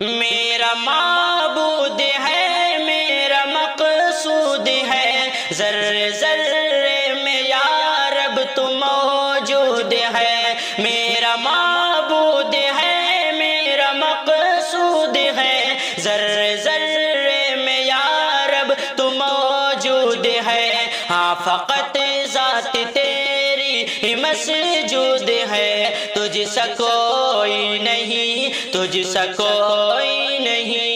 میرا معبود ہے، میرا مقصود ہے، ذرے ذرے میں یا رب تو موجود ہے۔ میرا معبود ہے، میرا مقصود ہے، ذرے ذرے میں یا رب تو موجود ہے۔ ہاں فقط ذات تیری ہی مسجود ہے، تجھ سا کوئی نہیں، تجھ سا کوئی نہیں۔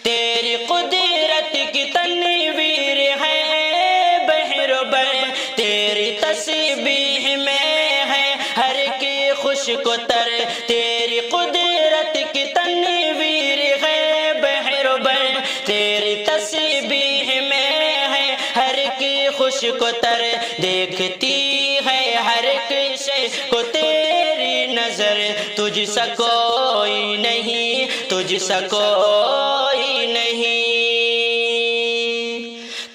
تیری قدرت کی تنویر ہے بحر و بر، تیری تسبیح میں ہے ہر کی خشک و تر۔ تیری قدرت کی تنویر ہے بحر و بر، تیری تسبیح میں ہے ہر کی خشک و تر۔ دیکھتی ہے ہر ایک شے کو تیری نظر، تجھ سا کوئی نہیں، تجھ سا کوئی نہیں۔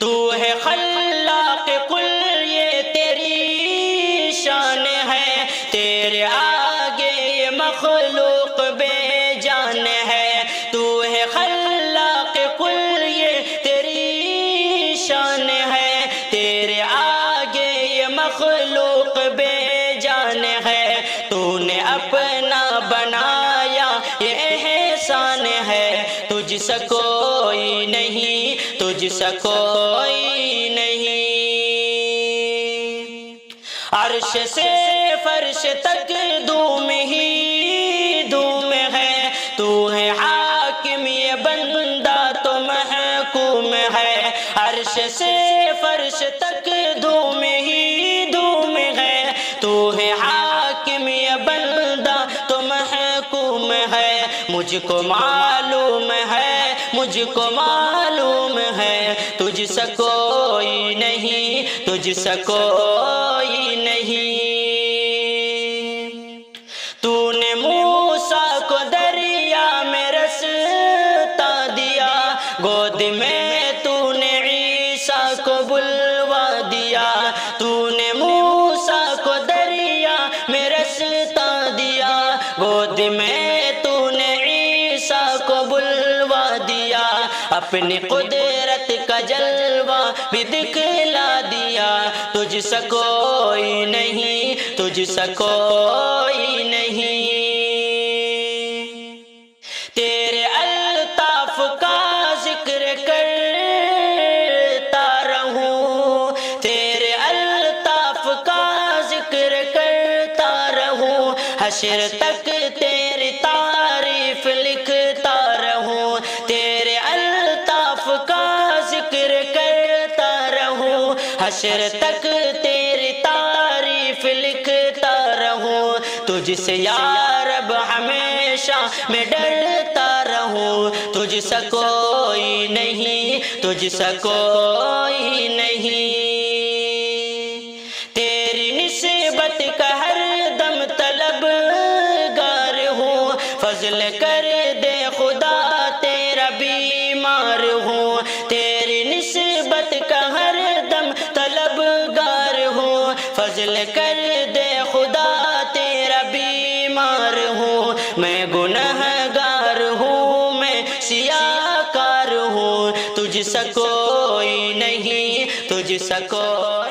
تو ہے خلاق کل، یہ تیری شان ہے، تیرے آگے یہ مخلوق بے جان ہے۔ تو ہے خلاق کل، یہ تیری شان ہے، تیرے آگے یہ مخلوق بے جان ہے۔ تو نے اپنا بنایا یہ احسان ہے، تجھ سا کوئی نہیں، تجھ سا کوئی نہیں۔ عرش سے فرش تک دھوم ہی دھوم ہے، تو ہے حاکم یہ بندہ تو محکوم ہے۔ عرش سے فرش تک دھوم ہی دھوم ہے، تو ہے حاکم یہ بندہ تو محکوم ہے۔ مجھ کو معلوم ہے، مجھ کو معلوم ہے، تجھ سا کوئی نہیں، تجھ سا کوئی نہیں۔ تو نے موسیٰ کو دریا میں رستا دیا، گود میں تو نے عیسیٰ کو بلوا دیا۔ تو نے موسیٰ کو دریا میں رستا دیا، گود میں تو نے عیسیٰ کو بلوا دیا۔ اپنی قدرت کا جلوہ بھی دکھلا دیا، تجھ سا کوئی نہیں، تجھ سا کوئی نہیں۔ تیرے الطاف کا ذکر کرتا رہوں، تیرے الطاف کا ذکر کرتا رہوں، حشر تک تیری تعریف لکھتا رہوں۔ تیرے الطاف کا ذکر کرتا رہوں، حشر تک تیری تعریف لکھتا رہوں۔ تجھ سے یا رب ہمیشہ میں ڈرتا رہوں، تجھ سا کوئی نہیں، تجھ سا کوئی نہیں۔ تیری نسبت کا ہر دم طلبگار ہوں، فضل کر دے خدا تیرا بیمار ہوں۔ تیری نسبت کا ہر دم طلبگار ہوں، فضل کر دے خدا تیرا بیمار ہوں۔ میں گنہگار ہوں، میں سیاہ کار ہوں، تجھ سا کوئی نہیں، تجھ سا کوئی